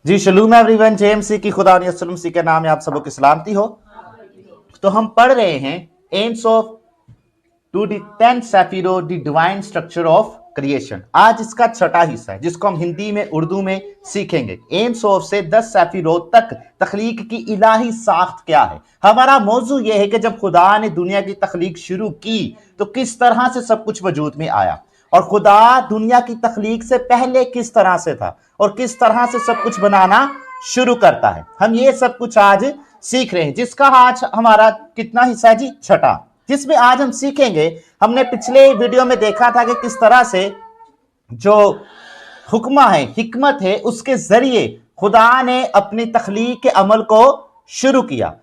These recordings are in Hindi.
जी शलूम एवरीवन, जेएमसी की खुदा सी के नाम में आप सबको की सलामती हो। तो हम पढ़ रहे हैं aims of to the 10 sephiroth the divine structure of creation. आज इसका छठा हिस्सा है जिसको हम हिंदी में उर्दू में सीखेंगे। एम्स ऑफ से 10 सेफिरो तक तख्लीक की इलाही साख्त क्या है। हमारा मौजू यह है कि जब खुदा ने दुनिया की तख्लीक शुरू की तो किस तरह से सब कुछ वजूद में आया, और खुदा दुनिया की तख्लीक से पहले किस तरह से था और किस तरह से सब कुछ बनाना शुरू करता है। हम ये सब कुछ आज सीख रहे हैं, जिसका आज हमारा कितना हिस्सा है जी? छठा, जिसमें आज हम सीखेंगे। हमने पिछले वीडियो में देखा था कि किस तरह से जो हुक्मा है, हिकमत है, उसके जरिए खुदा ने अपनी तख्लीक के अमल को शुरू किया।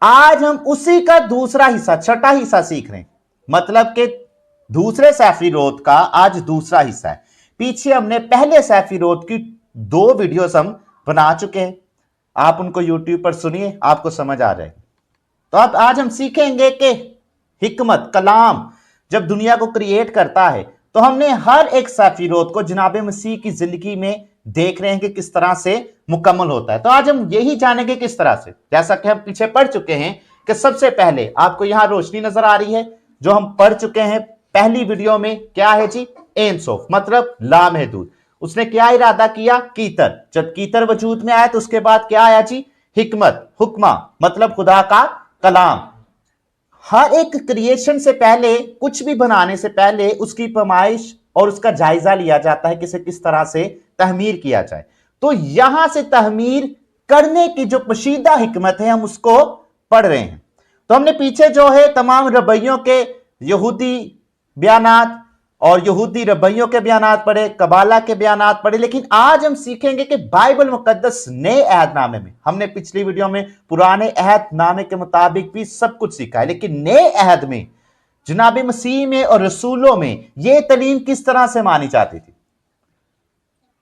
आज हम उसी का दूसरा हिस्सा, छठा हिस्सा सीख रहे हैं। मतलब कि दूसरे सैफिरोत का आज दूसरा हिस्सा है। पीछे हमने पहले सैफिरोत की 2 वीडियोस हम बना चुके हैं, आप उनको यूट्यूब पर सुनिए, आपको समझ आ जाएगी। तो अब आज हम सीखेंगे कि हिकमत कलाम जब दुनिया को क्रिएट करता है तो हमने हर एक सैफिरोत को जनाब मसीह की जिंदगी में देख रहे हैं कि किस तरह से मुकम्मल होता है। तो आज हम यही जानेंगे किस तरह से, जैसा कि हम पीछे पढ़ चुके हैं कि सबसे पहले आपको यहां रोशनी नजर आ रही है जो हम पढ़ चुके हैं पहली वीडियो में। क्या है जी? एम्स ऑफ मतलब लामहदूद। उसने क्या इरादा किया? कीतर। जब कीतर वजूद में आया तो उसके बाद क्या आया जी? हिकमत, हुक्मा मतलब खुदा का कलाम। हर एक क्रिएशन से पहले, कुछ भी बनाने से पहले उसकी पैमाइश और उसका जायजा लिया जाता है कि किस तरह से तहमीर किया जाए। तो यहां से तहमीर करने की जो पोशीदा हिकमत है हम उसको पढ़ रहे हैं। तो हमने पीछे जो है तमाम रबैयों के यहूदी बयानात और यहूदी रबैयों के बयानात पढ़े, कबाला के बयानात पढ़े, लेकिन आज हम सीखेंगे कि बाइबल मुकद्दस नए अहदनामे में, हमने पिछली वीडियो में पुराने अहदनामे के मुताबिक भी सब कुछ सीखा है, लेकिन नए अहद में जनाब मसीह में और रसूलों में यह तलीम किस तरह से मानी जाती थी,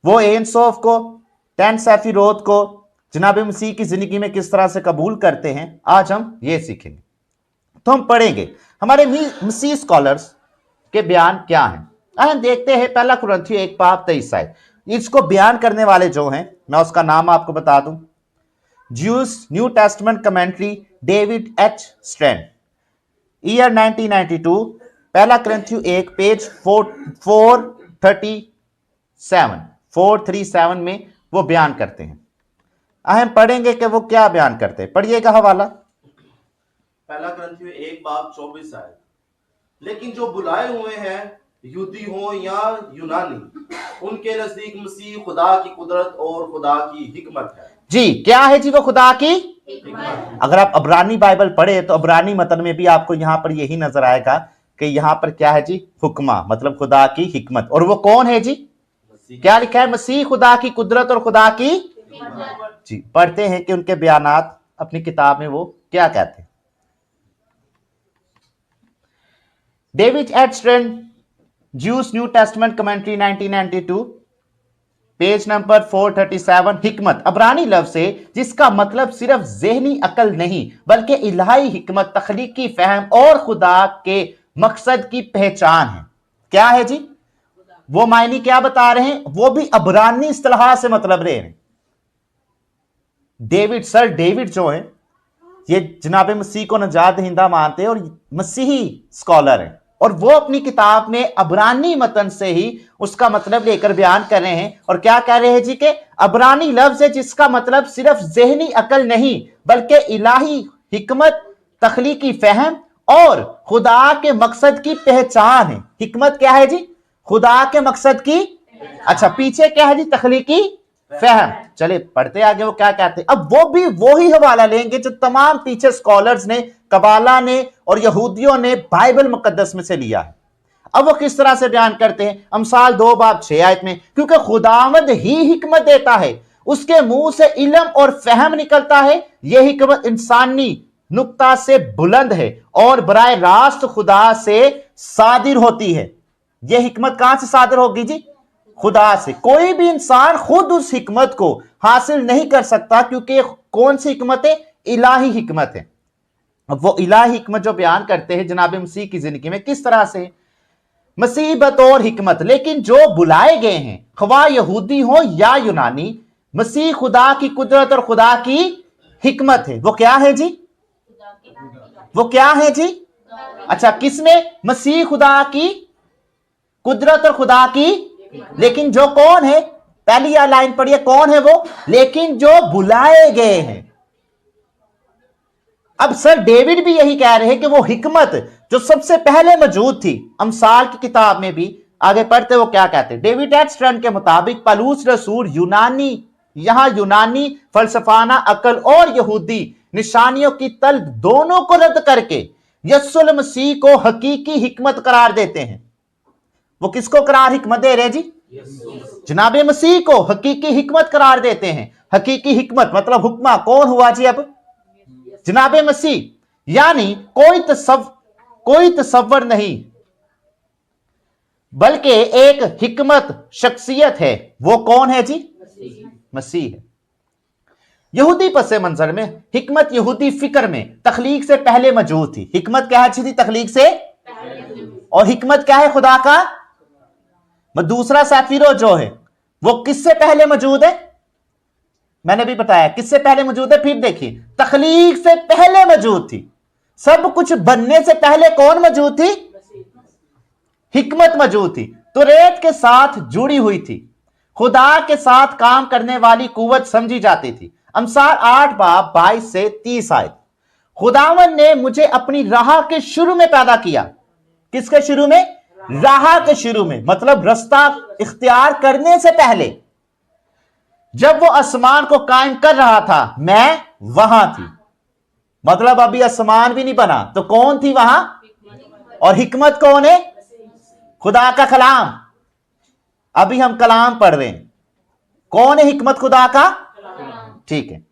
वो एनसोफ को, 10 सैफिरोत को जनाब मसीह की जिंदगी में किस तरह से कबूल करते हैं, आज हम ये सीखेंगे। तो हम पढ़ेंगे हमारे मसीह स्कॉलर्स के बयान क्या हैं। हम देखते हैं पहला कुरिन्थियों 1:23। इसको बयान करने वाले जो हैं, मैं उसका नाम आपको बता दूं, juice new testament commentary David H strand, year 1992, पहला कुरिन्थियों 1 पेज 437 में वो बयान करते हैं। हम पढ़ेंगे कि वो क्या बयान करते हैं। पढ़िएगा हवाला। पहला कुरिन्थियों 1:24। लेकिन जो बुलाए हुए हैं, यहूदी हो या यूनानी, उनके नजदीक मसीह खुदा की कुदरत और खुदा की हिकमत है। जी क्या है जी? वो खुदा की हिकमत। अगर आप अब्रानी बाइबल पढ़े तो अब्रानी मतन में भी आपको यहां पर यही नजर आएगा कि यहां पर क्या है जी? हुक्मा मतलब खुदा की हिकमत। और वो कौन है जी? क्या लिखा है? मसीह खुदा की कुदरत और खुदा की हिकमत। जी पढ़ते हैं कि उनके बयानात अपनी किताब में वो क्या कहते हैं। David H strand, juice new testament commentary 1992, page number 437। हिकमत अब्रानी लफ्ज है जिसका मतलब सिर्फ ज़हनी अकल नहीं बल्कि इलाही हिकमत, तख्लीकी फहम और खुदा के मकसद की पहचान है। क्या है जी? वो मायनी क्या बता रहे हैं, वो भी अब्रानी इस्तिलाह से मतलब रहे हैं। डेविड, सर डेविड जो है ये जनाब मसीह को नजात दहिंदा मानते हैं और मसीही स्कॉलर हैं, और वो अपनी किताब में अब्रानी मतन से ही उसका मतलब लेकर बयान कर रहे हैं। और क्या कह रहे हैं जी? के अब्रानी लफ्ज है जिसका मतलब सिर्फ ज़हनी अकल नहीं बल्कि इलाही हिकमत, तख्लीकी फहम और खुदा के मकसद की पहचान है। हिकमत क्या है जी? खुदा के मकसद की। अच्छा पीछे क्या है जी? तख्लीकी फहम। चले पढ़ते आगे वो क्या कहते हैं। अब वो भी वही हवाला लेंगे जो तमाम पीछे स्कॉलर्स ने, कबाला ने और यहूदियों ने बाइबल मुकद्दस में से लिया है। अब वो किस तरह से बयान करते हैं। अमसाल 2:6 में, क्योंकि खुदावंद ही हिकमत देता है, उसके मुंह से इल्म और फहम निकलता है। यह हिकमत इंसानी नुक्ता से बुलंद है और बराह रास्त खुदा से सादिर होती है। यह हिकमत कहां से सादिर होगी जी? खुदा से। कोई भी इंसान खुद उस हिकमत को हासिल नहीं कर सकता, क्योंकि कौन सी हिकमत है? इलाही हिकमत है। अब वो इलाही हिकमत जो बयान करते हैं जनाब मसीह की जिंदगी में किस तरह से, मसीबत और हिकमत, लेकिन जो बुलाए गए हैं, ख्वा यहूदी हो या यूनानी, मसीह खुदा की कुदरत और खुदा की हिकमत है। वो क्या है जी? वो क्या है जी? अच्छा, किसमें? मसीह खुदा की कुदरत और खुदा की, लेकिन जो कौन है? पहली या लाइन पढ़िए, कौन है वो? लेकिन जो बुलाए गए हैं। अब सर डेविड भी यही कह रहे हैं कि वो हिकमत जो सबसे पहले मौजूद थी, अमसाल की किताब में भी आगे पढ़ते वो क्या कहते हैं। डेविड एडस्ट्रन के मुताबिक पलूस रसूल यूनानी, यहां यूनानी फलसफाना अकल और यहूदी निशानियों की तलब दोनों को रद्द करके यस्सुल मसीह को हकीकी हिकमत करार देते हैं। वो किसको करार हिकमत दे रहे जी? जनाबे मसीह को हकीकी हिकमत करार देते हैं। हकीकी हिकमत मतलब हुक्मा कौन हुआ जी? अब जनाबे मसीह। यानी कोई तसव्वुर नहीं बल्कि एक हिकमत शख्सियत है। वो कौन है जी? मसीह है। यहूदी पस मंजर में हिकमत यहूदी फिक्र में तखलीक से पहले मौजूद थी। हिकमत क्या है थी? तखलीक से। और हिकमत क्या है? खुदा का दूसरा सफीरो जो है वो किससे पहले मौजूद है? मैंने भी बताया किससे पहले मौजूद है। फिर देखिए, तखलीक से पहले मौजूद थी। सब कुछ बनने से पहले कौन मौजूद थी? हिकमत मौजूद थी। तो रेत के साथ जुड़ी हुई थी, खुदा के साथ काम करने वाली कुव्वत समझी जाती थी। अमसाल 8 बाब 22 से 30 आयत। खुदावन ने मुझे अपनी राह के शुरू में पैदा किया। किसके शुरू में? राह के शुरू में, मतलब रास्ता इख्तियार करने से पहले। जब वो आसमान को कायम कर रहा था, मैं वहां थी। मतलब अभी आसमान भी नहीं बना, तो कौन थी वहां? और हिकमत कौन है? खुदा का कलाम। अभी हम कलाम पढ़ रहे हैं। कौन है हिकमत? खुदा का। ठीक है।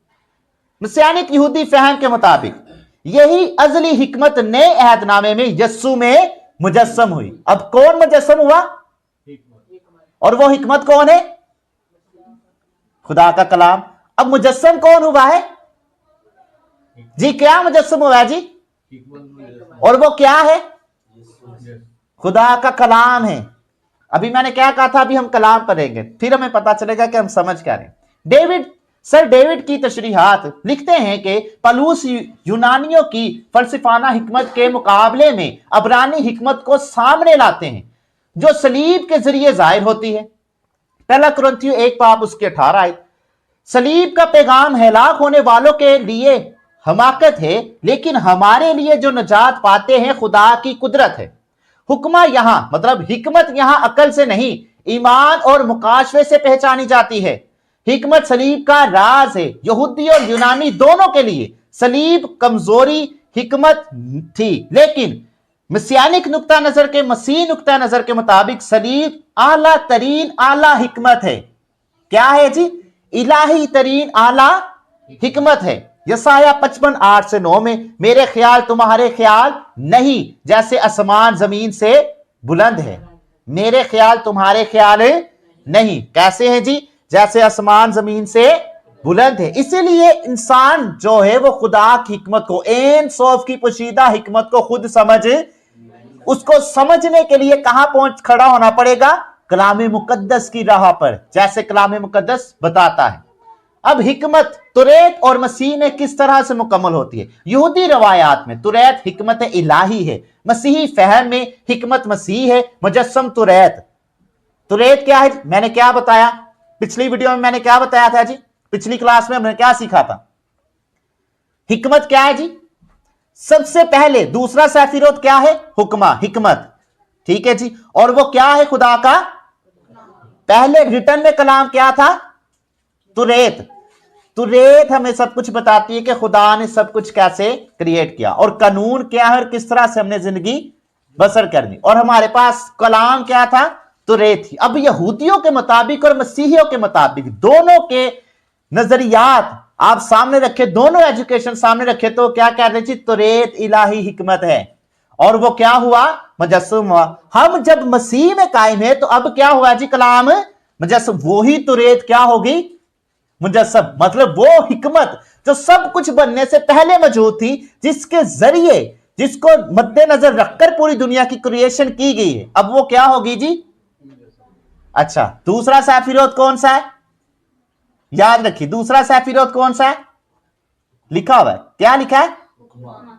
मसीहानिक यहूदी फहम के मुताबिक यही अजली हिकमत नए अहदनामे में यस्सु में मुजस्सम हुई। अब कौन मुजस्सम हुआ? और वो हिकमत कौन है? खुदा का कलाम। अब मुजस्सम कौन हुआ है जी? क्या मुजस्सम हुआ है जी? और वो क्या है? खुदा का कलाम है। अभी मैंने क्या कहा था? अभी हम कलाम पढ़ेंगे, फिर हमें पता चलेगा कि हम समझ क्या रहे। सर डेविड की तशरीहात लिखते हैं कि पलूस यूनानियों की फलसफाना हिकमत के मुकाबले में अबरानी हिकमत को सामने लाते हैं, जो सलीब के जरिए जाहिर होती है। पहला कुरिन्थियों 1 बाब उसके 18 आयत। सलीब का पैगाम हलाक होने वालों के लिए हमाकत है, लेकिन हमारे लिए जो नजात पाते हैं खुदा की कुदरत है। हुक्मा यहां मतलब हिकमत यहां अकल से नहीं, ईमान और मुकाशवे से पहचानी जाती है। हिकमत सलीब का राज है। यहूदी और यूनानी दोनों के लिए सलीब कमजोरी हिकमत थी, लेकिन मसीहानिक नुक्ता नजर के, मसीह नुक्ता नजर के मुताबिक सलीब आला तरीन आला हिकमत है। क्या है जी? इलाही तरीन आला हिकमत है। यसाया 55 8 से 9 में मेरे ख्याल तुम्हारे ख्याल नहीं जैसे आसमान जमीन से बुलंद है। मेरे ख्याल तुम्हारे ख्याल नहीं कैसे हैं जी? जैसे आसमान जमीन से बुलंद है। इसीलिए इंसान जो है वो खुदा की हिकमत को, एन सौफ की पोशीदा हिकमत को खुद उसको समझने के लिए कहां पहुंच खड़ा होना पड़ेगा? कलाम मुकद्दस की राह पर, जैसे कलाम मुकद्दस बताता है। अब हिकमत तुरैत और मसीह में किस तरह से मुकम्मल होती है? यहूदी रवायात में तुरैत हिकमत इलाही है, मसीही फहम में हिकमत मसीह है। मुजस्सम तुरैत क्या है? मैंने क्या बताया पिछली वीडियो में? मैंने क्या बताया था जी? पिछली क्लास में हमने क्या सीखा था? हिकमत क्या है जी? सबसे पहले दूसरा सैफिरोत क्या है? हुक्मा, हिकमत। ठीक है जी। और वो क्या है? खुदा का पहले रिटर्न में कलाम क्या था? तुरैत हमें सब कुछ बताती है कि खुदा ने सब कुछ कैसे क्रिएट किया और कानून क्या है और किस तरह से हमने जिंदगी बसर करनी। और हमारे पास कलाम क्या था? तुरैत थी। अब यहूदियों के मुताबिक और मसीहियों के मुताबिक दोनों के नजरियात आप सामने रखे, दोनों एजुकेशन सामने रखे, तो क्या कह रहे जी? तुरैत इलाही हिकमत है। और वो क्या हुआ? मुजस्सम हुआ। हम जब मसीह में कायम है तो अब क्या हुआ जी? कलाम मुजस्सम। वही तुरैत क्या होगी? मुजस्सम। मतलब वो हिकमत जो सब कुछ बनने से पहले मौजूद थी, जिसके जरिए, जिसको मद्देनजर रखकर पूरी दुनिया की क्रिएशन की गई है, अब वो क्या होगी जी? अच्छा, दूसरा सैफिरोत कौन सा है? याद रखिए दूसरा सैफिरोत कौन सा है, लिखा हुआ है, क्या लिखा है,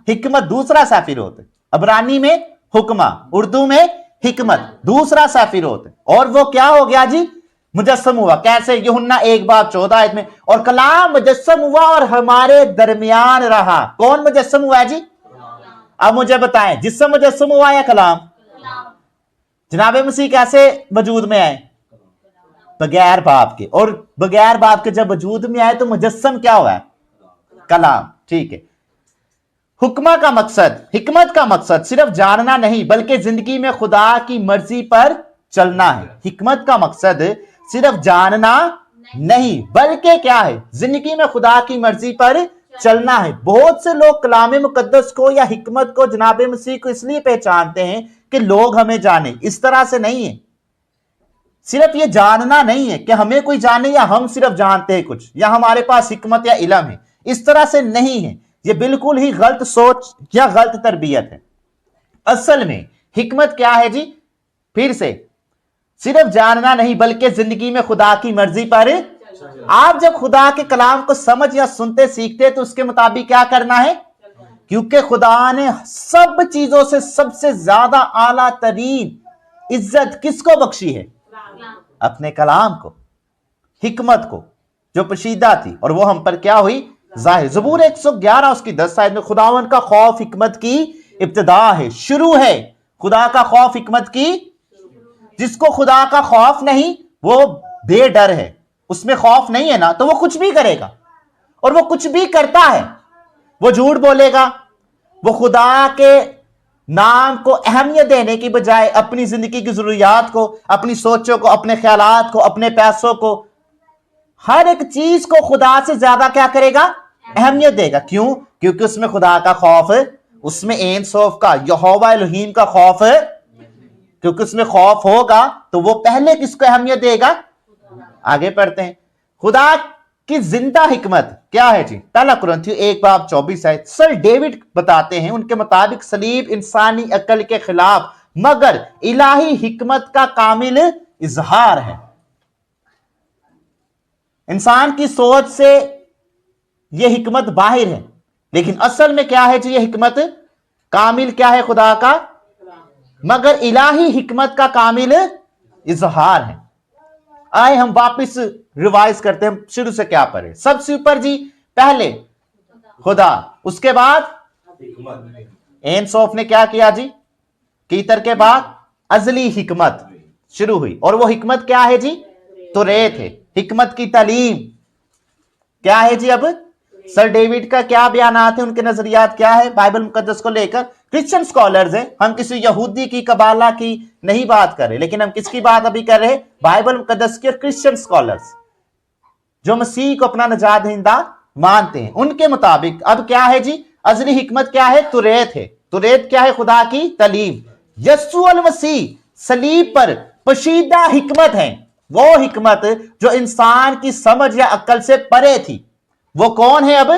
हिकमत। दूसरा सैफिरोत अबरानी में हुक्मा, उर्दू में हिकमत, दूसरा सैफिरोत। और वो क्या हो गया जी, मुजस्सम हुआ। कैसे, यूहन्ना 1:14 में, और कलाम मुजस्सम हुआ और हमारे दरमियान रहा। कौन मुजस्सम हुआ है जी, अब मुझे बताएं, जिसम मुजस्सम हुआ या कलाम? जनाब मसीह कैसे वजूद में आए, बगैर बाप के, और बगैर बाप के जब वजूद में आए तो मुजस्सम क्या हुआ है, कलाम। ठीक है। हुक्मा का मकसद, हिकमत का मकसद सिर्फ जानना नहीं बल्कि जिंदगी में खुदा की मर्जी पर चलना है। हिकमत का मकसद सिर्फ जानना नहीं बल्कि क्या है, जिंदगी में खुदा की मर्जी पर चलना है। बहुत से लोग कलाम मुकद्दस को या हिकमत को, जनाब मसीह को इसलिए पहचानते हैं कि लोग हमें जाने। इस तरह से नहीं है। सिर्फ ये जानना नहीं है कि हमें कोई जाने या हम सिर्फ जानते हैं कुछ, या हमारे पास हिकमत या इल्म है, इस तरह से नहीं है। ये बिल्कुल ही गलत सोच या गलत तरबियत है। असल में हिकमत क्या है जी, फिर से, सिर्फ जानना नहीं बल्कि जिंदगी में खुदा की मर्जी पर। आप जब खुदा के कलाम को समझ या सुनते सीखते तो उसके मुताबिक क्या करना है, क्योंकि खुदा ने सब चीजों से सबसे ज्यादा आला तरीन इज्जत किसको बख्शी है, अपने कलाम को, हिकमत को, जो पशीदा थी, और वो हम पर क्या हुई, जाहिर। ज़बूर 111 उसकी 10 आयत में, खुदावन का खौफ हिकमत की इब्तिदा है, शुरू है। खुदा का खौफ हिकमत की, जिसको खुदा का खौफ नहीं वो बेडर है, उसमें खौफ नहीं है ना, तो वो कुछ भी करेगा, और वो कुछ भी करता है। वो झूठ बोलेगा, वो खुदा के नाम को अहमियत देने की बजाय अपनी जिंदगी की जरूरियात को, अपनी सोचों को, अपने ख्यालात को, अपने पैसों को, हर एक चीज को खुदा से ज्यादा क्या करेगा, अहमियत देगा। क्यों? क्योंकि उसमें खुदा का खौफ है, उसमें एन सौफ का, यहोवा एलोहीम का खौफ है। क्योंकि उसमें खौफ होगा तो वो पहले किसको अहमियत देगा। आगे पढ़ते हैं, खुदा की जिंदा हिकमत क्या है जी, पहला कुरिन्थियों 1:24 है। सर डेविड बताते हैं, उनके मुताबिक सलीब इंसानी अकल के खिलाफ मगर इलाही हिकमत का कामिल इजहार है। इंसान की सोच से यह हिकमत बाहर है, लेकिन असल में क्या है जी, यह हिकमत कामिल क्या है, खुदा का मगर इलाही हिकमत का कामिल इजहार है। आए हम वापस रिवाइज करते हैं, शुरू से क्या पढ़े। सबसे ऊपर जी पहले खुदा, उसके बाद एन सौफ ने क्या किया जी, कीतर के बाद अजली हिकमत शुरू हुई, और वो हिकमत क्या है जी, तुरेत है। हिकमत की तालीम क्या है जी। अब सर डेविड का क्या बयानात है, उनके नजरियात क्या है बाइबल मुकद्दस को लेकर। क्रिश्चियन स्कॉलर्स हैं, हम किसी यहूदी की, कबाला की नहीं बात कर रहे, लेकिन हम किसकी बात अभी कर रहे हैं, बाइबल मुकद्दस के। क्रिश्चियन स्कॉलर्स जो मसीह को अपना नजात दहिंदा मानते हैं, उनके मुताबिक अब क्या है जी, अजली हिकमत क्या है, तुरेत है। तुरेत क्या है, खुदा की तालीम। यस्सु अल मसीह सलीब पर पशीदा हिकमत है, वो हिकमत जो इंसान की समझ या अक्ल से परे थी। वो कौन है अब,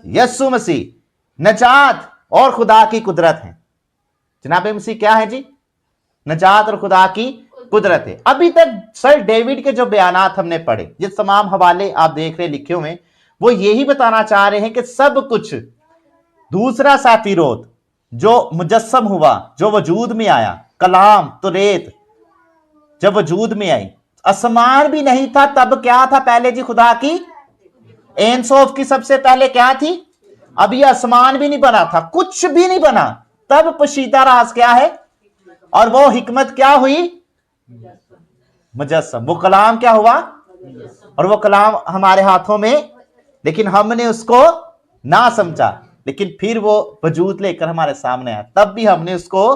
यस्सु मसीह। नजात और खुदा की कुदरत है। जनाब मसीह क्या है जी, नजात और खुदा की कुदरत है। अभी तक सर डेविड के जो बयानात हमने पढ़े, ये तमाम हवाले आप देख रहे लिखे हुए, वो यही बताना चाह रहे हैं कि सब कुछ दूसरा साफिरोत जो मुजस्सम हुआ, जो वजूद में आया, कलाम तुरेत जब वजूद में आई, आसमान भी नहीं था तब क्या था पहले जी, खुदा की एनसोफ की सबसे पहले क्या थी। अभी आसमान भी नहीं बना था, कुछ भी नहीं बना, तब पशीदा राज क्या है, और वो हिकमत क्या हुई, मुजस्सम। वो कलाम क्या हुआ, और वो कलाम हमारे हाथों में, लेकिन हमने उसको ना समझा, लेकिन फिर वो वजूद लेकर हमारे सामने आया, तब भी हमने उसको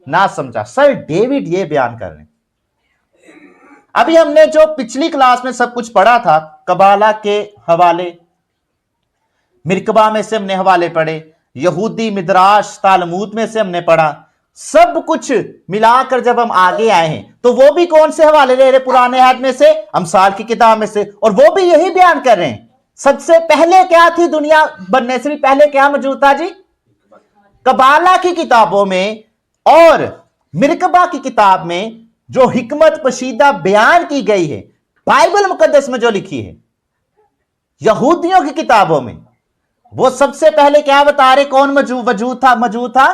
ना समझा। सर डेविड ये बयान कर रहे हैं। अभी हमने जो पिछली क्लास में सब कुछ पढ़ा था, कबाला के हवाले, मिरकबा में से हमने हवाले पढ़े, यहूदी मिद्राश तालमूद में से हमने पढ़ा, सब कुछ मिलाकर जब हम आगे आए हैं तो वो भी कौन से हवाले ले रहे, पुराने अहद में से, अमसाल की किताब में से, और वो भी यही बयान कर रहे हैं सबसे पहले क्या थी, दुनिया बनने से भी पहले क्या मौजूद था जी, कबाला की किताबों में और मिरकबा की किताब में जो हिकमत पशीदा बयान की गई है, बाइबल मुकद्दस में जो लिखी है, यहूदियों की किताबों में, वो सबसे पहले क्या बता रहे, कौन मौजूद था।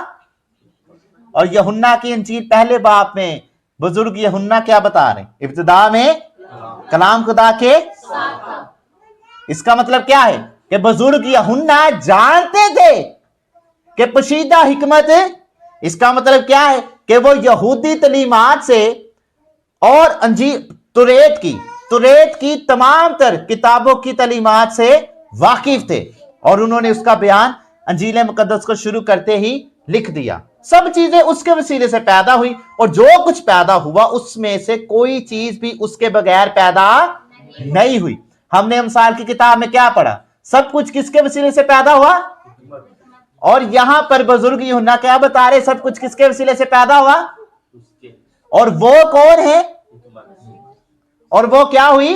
और यूहन्ना की इंजील पहले बाब में बुजुर्ग यूहन्ना क्या बता रहे, इब्तिदा में कलाम खुदा के। इसका मतलब क्या है कि बुजुर्ग यूहन्ना जानते थे कि पोशीदा हिकमत, इसका मतलब क्या है कि वो यहूदी तलीमात से और अंजील तुरेत की तमाम तर किताबों की तलीमात से वाकिफ थे, और उन्होंने उसका बयान अंजील मुकद्दस को शुरू करते ही लिख दिया। सब चीजें उसके वसीले से पैदा हुई, और जो कुछ पैदा हुआ उसमें से कोई चीज भी उसके बगैर पैदा नहीं हुई। हमने अमसाल की किताब में क्या पढ़ा, सब कुछ किसके वसीले से पैदा हुआ, और यहां पर बुजुर्ग यूहन्ना क्या बता रहे, सब कुछ किसके वसीले से पैदा हुआ, और वो कौन है, और वो क्या हुई,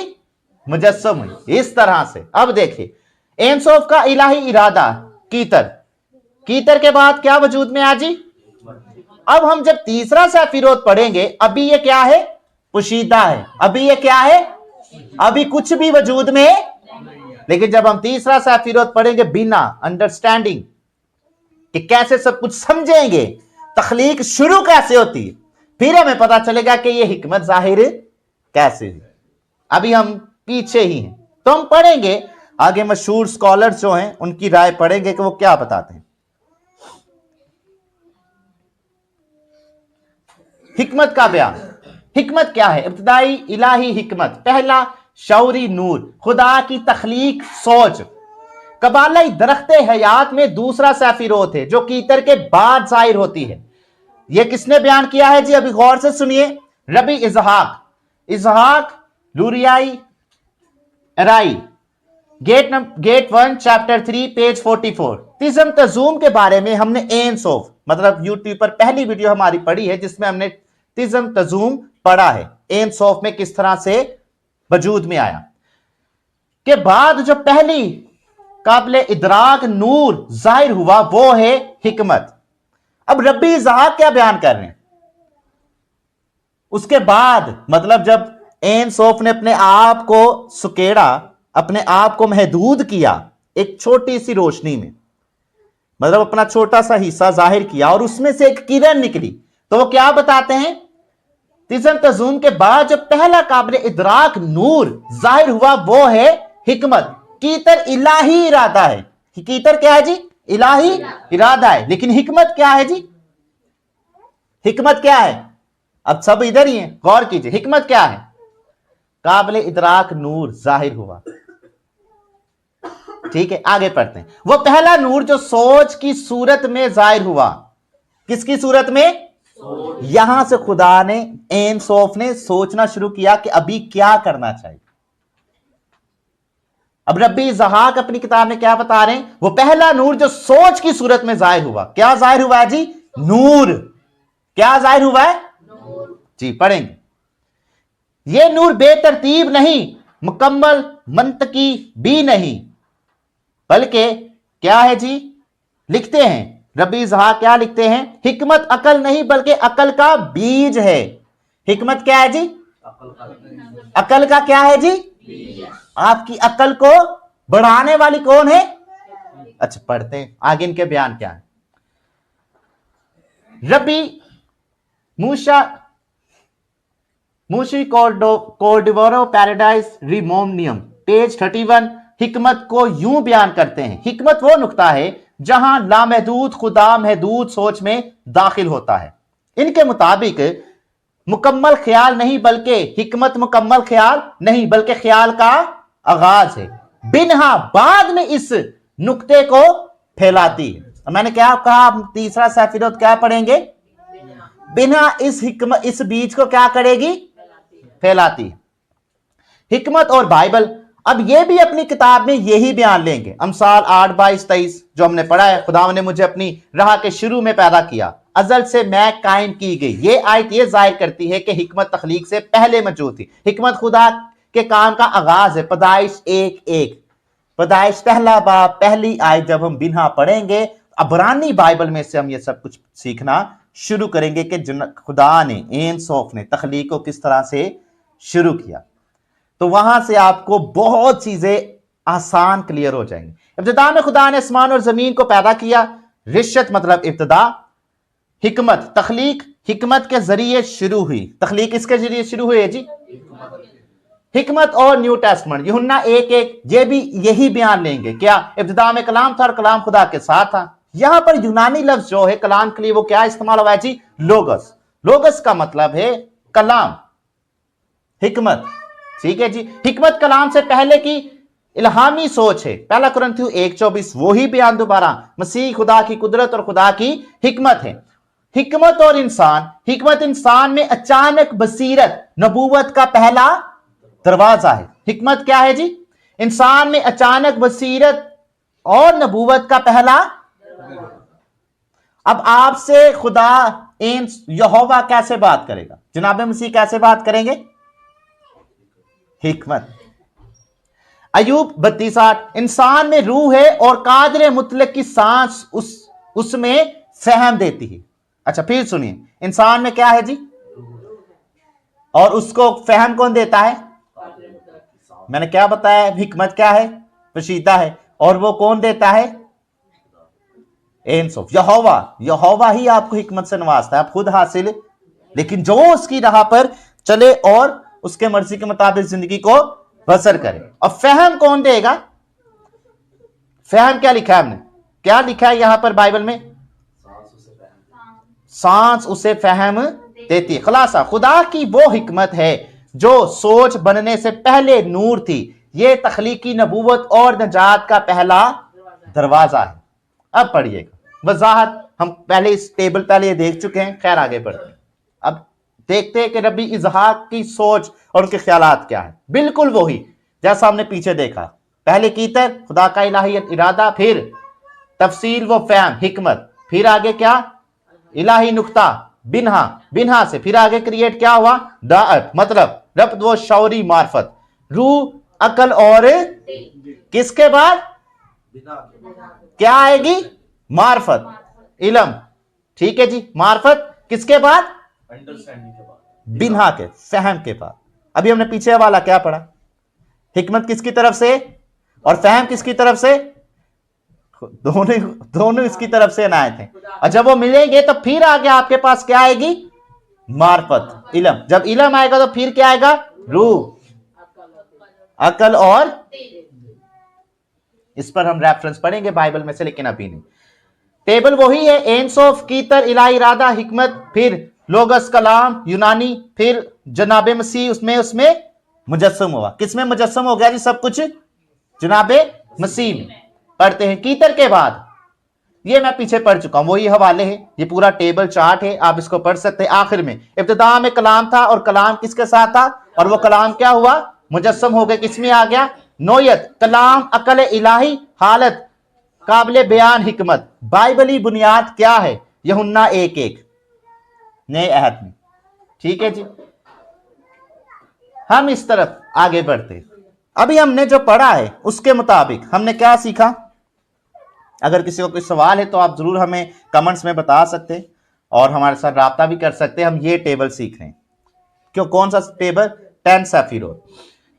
मुजस्सम हुई। इस तरह से अब देखिए, एनसोफ का इलाही इरादा कीतर के बाद क्या वजूद में आ जी। अब हम जब तीसरा सफीरोत पढ़ेंगे, अभी ये क्या है, पुशीदा है, अभी ये क्या है, अभी कुछ भी वजूद में। लेकिन जब हम तीसरा सफीरोत पढ़ेंगे बिना अंडरस्टैंडिंग कि कैसे सब कुछ समझेंगे, तख्लीक शुरू कैसे होती है, फिर हमें पता चलेगा कि ये हिकमत जाहिर कैसे हुई। अभी हम पीछे ही हैं, तो हम पढ़ेंगे आगे मशहूर स्कॉलर्स जो हैं उनकी राय पढ़ेंगे कि वो क्या बताते हैं। हिकमत का बयान, हिकमत क्या है, इब्तिदाई इलाही हिकमत, पहला शौरी नूर, खुदा की तख्लीक सोच। कबालाई दरख्ते हयात में दूसरा सफीरोत है जो कीतर के बाद जाहिर होती है। यह किसने बयान किया है जी, अभी गौर से सुनिए। रबी इजहाक लूरियाई एराई, गेट 1 चैप्टर 3 पेज 44। तिज्म तजूम के बारे में हमने एनसोफ मतलब यूट्यूब पर पहली वीडियो हमारी पढ़ी है जिसमें हमने तिज्म तजूम पढ़ा है, एनसोफ में किस तरह से वजूद में आया। के बाद जो पहली काबिल इदराक नूर जाहिर हुआ वो है हिकमत। अब रब्बी इजहाक क्या बयान कर रहे हैं, उसके बाद मतलब जब एनसोफ ने अपने आप को सुकेड़ा, अपने आप को महदूद किया एक छोटी सी रोशनी में, मतलब अपना छोटा सा हिस्सा जाहिर किया और उसमें से एक किरण निकली, तो वो क्या बताते हैं, तिज्म तजूम के बाद जो पहला काबिल इदराक नूर जाहिर हुआ वो है हिकमत। कीतर इलाही इरादा है, कीतर क्या है जी, इलाही इरादा है। लेकिन हिकमत क्या है जी, हिकमत क्या है, अब सब इधर ही है, गौर कीजिए, हिकमत क्या है, काबिल इदराक नूर जाहिर हुआ। ठीक है, आगे पढ़ते हैं। वो पहला नूर जो सोच की सूरत में जाहिर हुआ, किसकी सूरत में, यहां से खुदा ने एनसोफ ने सोचना शुरू किया कि अभी क्या करना चाहिए। अब रब्बी ज़हाक अपनी किताब में क्या बता रहे हैं, वो पहला नूर जो सोच की सूरत में जाहिर हुआ, क्या जाहिर हुआ है जी, नूर, क्या जाहिर हुआ है जी, पढ़ेंगे। ये नूर बेतरतीब नहीं, मुकम्मल मंतकी भी नहीं, बल्कि क्या है जी, लिखते हैं रब्बी ज़हाक क्या लिखते हैं, हिकमत अकल नहीं बल्कि अकल का बीज है। हिकमत क्या है जी, अकल का क्या है जी, आपकी अकल को बढ़ाने वाली कौन है। अच्छा पढ़ते हैं आगे इनके बयान क्या है। रब्बी मूशी कोर्डिवोरो पैराडाइज रिमोनियम पेज 31 हिकमत को यूं बयान करते हैं, हिकमत वो नुक्ता है जहां लामहदूद खुदा महदूद सोच में दाखिल होता है। इनके मुताबिक मुकम्मल ख्याल नहीं बल्कि हिकमत मुकम्मल ख्याल नहीं बल्कि ख्याल का आगाज है, बिनहा बाद में इस नुक्ते को फैलाती है। मैंने क्या कहा, तीसरा सफीरोत क्या पढ़ेंगे, बिना इस बीज को क्या करेगी, फैलाती है। हिकमत और बाइबल अब ये भी अपनी किताब में यही बयान लेंगे। अमसाल 8:22-23 जो हमने पढ़ा है, खुदा ने मुझे अपनी राह के शुरू में पैदा किया, अजल से मैं कायम की गई। ये आयत ये जाहिर करती है कि हिकमत तख्लीक से पहले मौजूद थी। हिकमत खुदा के काम का आगाज है। पैदाइश 1:1, पैदाइश पहला बाब पहली आयत जब हम बिना पढ़ेंगे, अबरानी बाइबल में से हम ये सब कुछ सीखना शुरू करेंगे कि खुदा ने एनसोफ ने तख्लीक को किस तरह से शुरू किया। तो वहां से आपको बहुत चीजें आसान क्लियर हो जाएंगी। इब्तिदा में खुदा ने आसमान और जमीन को पैदा किया। रिश्त मतलब इब्तिदा। हिकमत तखलीक, हिकमत के जरिए शुरू हुई। तखलीक इसके जरिए शुरू हुई है जी, हिकमत। और न्यू टेस्टमेंट यूहन्ना 1:1 ये भी यही बयान लेंगे। क्या? इब्तिदा में कलाम था और कलाम खुदा के साथ था। यहां पर यूनानी लफ्ज जो है कलाम के लिए वो क्या इस्तेमाल हुआ है जी? लोगस। लोगस का मतलब है कलाम, हिकमत। ठीक है जी। हिकमत कलाम से पहले की इल्हामी सोच है। पहला कुरिन्थियों 1:24 वो ही बयान दोबारा मसीह खुदा की कुदरत और खुदा की हिकमत है। हिकमत और इंसान, हिकमत इंसान में अचानक बसीरत नबूवत का पहला दरवाजा है। हिकमत क्या है जी? इंसान में अचानक बसीरत और नबूवत का पहला। अब आपसे खुदा यहोवा कैसे बात करेगा? जनाब मसीह कैसे बात करेंगे? हिकमत। अयूब 32:8 इंसान में रूह है और कादिर मुतलक की सांस उसमें फहम देती है। अच्छा फिर सुनिए, इंसान में क्या है जी? और उसको फहम कौन देता है? मैंने क्या बताया? हिकमत क्या है? पोशीदा है। और वो कौन देता है? एंसोफ, यहोवा। यहोवा ही आपको हिकमत से नवाजता है, आप खुद हासिल। लेकिन जो उसकी राह पर चले और उसके मर्जी के मुताबिक जिंदगी को बसर करे। और फहम कौन देगा? फहम क्या लिखा है हमने? क्या लिखा है यहां पर बाइबल में? सांस उसे फहम देती है। खुलासा, खुदा की वो हिकमत है जो सोच बनने से पहले नूर थी। ये तखलीकी नबूवत और नजात का पहला दरवाजा है। अब पढ़िएगा वजाहत। हम पहले इस टेबल पहले ये देख चुके हैं, खैर आगे बढ़ते हैं। अब देखते हैं कि रब्बी इजहाक की सोच और उनके ख्यालात क्या है। बिल्कुल वही जैसा हमने पीछे देखा। पहले कीतर खुदा का इलाही इरादा, फिर तफसील व फहम हिकमत, फिर आगे क्या? इलाही नुक्ता बिन्हा, बिन्हा से फिर आगे क्रिएट क्या हुआ? दाअत मतलब रब्त व शौरी मार्फत, रूह, अकल और किसके बाद क्या आएगी? मार्फत, इलम। ठीक है जी। मार्फत किसके बाद? अंडरस्टैंडिंग के बाद, बिन्हा के, फहम के बाद। अभी हमने पीछे वाला क्या पढ़ा? हिकमत किसकी तरफ से और फहम किसकी तरफ से? दोनों इसकी तरफ से अनायत हैं। और जब वो मिलेंगे तो फिर आगे आपके पास क्या आएगी? मार्फत, इलम। जब इलम आएगा तो फिर क्या आएगा? रूह, अकल और। इस पर हम रेफरेंस पढ़ेंगे बाइबल में से, लेकिन अभी नहीं। टेबल वही है, एंसोफ, कीतर, इलाही इरादा, हिकमत, फिर लोगस कलाम यूनानी, फिर जनाबे मसीह उसमें मुजस्सम हुआ। किसमें मुजस्सम हो गया जी सब कुछ? जनाबे मसीह में। पढ़ते हैं कीतर के बाद, ये मैं पीछे पढ़ चुका हूं, वही हवाले है, ये पूरा टेबल चार्ट है, आप इसको पढ़ सकते हैं। आखिर में इब्तिदा में कलाम था और कलाम किसके साथ था? और वो कलाम क्या हुआ? मुजस्सम हो गया। किसमें आ गया? नोयत, कलाम, अकल इलाही, हालत, काबिल बयान, हिकमत। बाइबली बुनियाद क्या है? यूहन्ना 1:1 नए अहद में। ठीक है जी। हम इस तरफ आगे बढ़ते हैं। अभी हमने जो पढ़ा है उसके मुताबिक हमने क्या सीखा? अगर किसी को कोई सवाल है तो आप जरूर हमें कमेंट्स में बता सकते हैं और हमारे साथ राब्ता भी कर सकते हैं। हम ये टेबल सीख रहे हैं। क्यों? कौन सा टेबल? 10 सेफिरोत,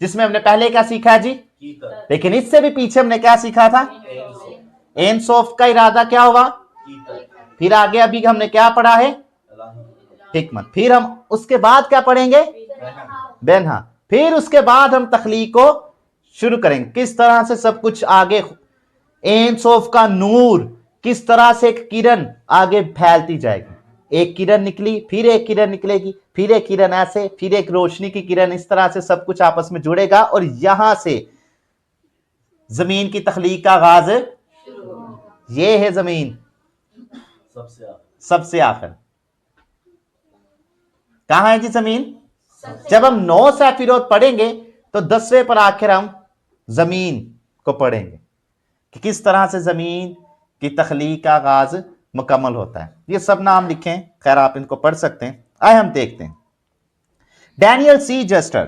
जिसमें हमने पहले क्या सीखा है जी? कीतर, लेकिन इससे भी पीछे हमने क्या सीखा था? एंसोफ का इरादा क्या हुआ? कीतर, फिर आगे अभी हमने क्या पढ़ा है? हिकमत। फिर हम उसके बाद क्या पढ़ेंगे? बेनहा। फिर उसके बाद हम तखलीक को शुरू करेंगे। किस तरह से सब कुछ आगे, एंसोफ का नूर किस तरह से एक किरण आगे फैलती जाएगी। एक किरण निकली, फिर एक किरण निकलेगी, फिर एक किरण ऐसे, फिर एक रोशनी की किरण। इस तरह से सब कुछ आपस में जुड़ेगा और यहां से जमीन की तखलीक का आगाज। ये है जमीन सबसे आखिर। कहां है जी जमीन? जब हम 9 सेफिरोत पढ़ेंगे तो 10वें पर आखिर हम जमीन को पढ़ेंगे कि किस तरह से जमीन की तखलीक का आगाज मुकम्मल होता है। ये सब नाम लिखें, खैर आप इनको पढ़ सकते हैं। आए हम देखते हैं। डैनियल सी जस्टर,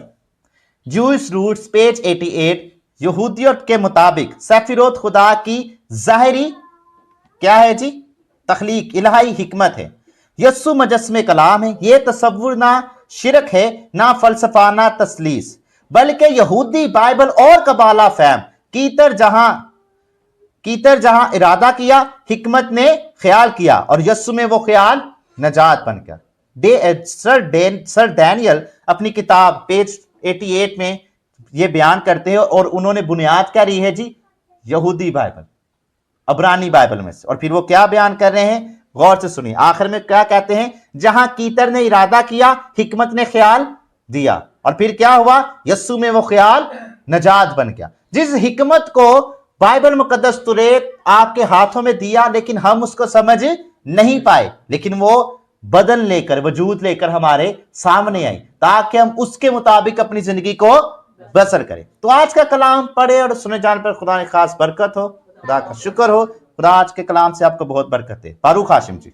जूइश रूट्स, पेज 88। यहूदियत के मुताबिक सेफिरोत खुदा की जाहिरी क्या है जी? तखलीक, इलाही हिकमत है। यस्सु मजस्मे कलाम है। यह तसव्वुर ना शिरक है, ना फलसफा, ना तसलीस, बल्कि यहूदी बाइबल और कबाला फहम कीतर जहां इरादा किया, हिकमत ने ख्याल किया और यस्सु में वो ख्याल नजात बन गया। सर डैनियल अपनी किताब पेज 88 में ये बयान करते हैं और उन्होंने बुनियाद क्या रही है जी, यहूदी बाइबल, अब्रानी बाइबल में से। और फिर वो क्या बयान कर रहे हैं, गौर से सुनिए। आखिर में क्या कहते हैं, जहां कीतर ने इरादा किया, हिकमत ने ख्याल दिया और फिर क्या हुआ, यस्सु में वो ख्याल नजात बन गया। जिस हिकमत को बाइबल मुकद्दस तुरेत आपके हाथों में दिया लेकिन हम उसको समझ नहीं पाए, लेकिन वो बदन लेकर, वजूद लेकर हमारे सामने आई ताकि हम उसके मुताबिक अपनी जिंदगी को बसर करें। तो आज का कलाम पढ़े और सुने जाने पर खुदा ने खास बरकत हो, खुदा का शुक्र हो। खुदा आज के कलाम से आपको बहुत बरकत है। फारूक हाशिम जी।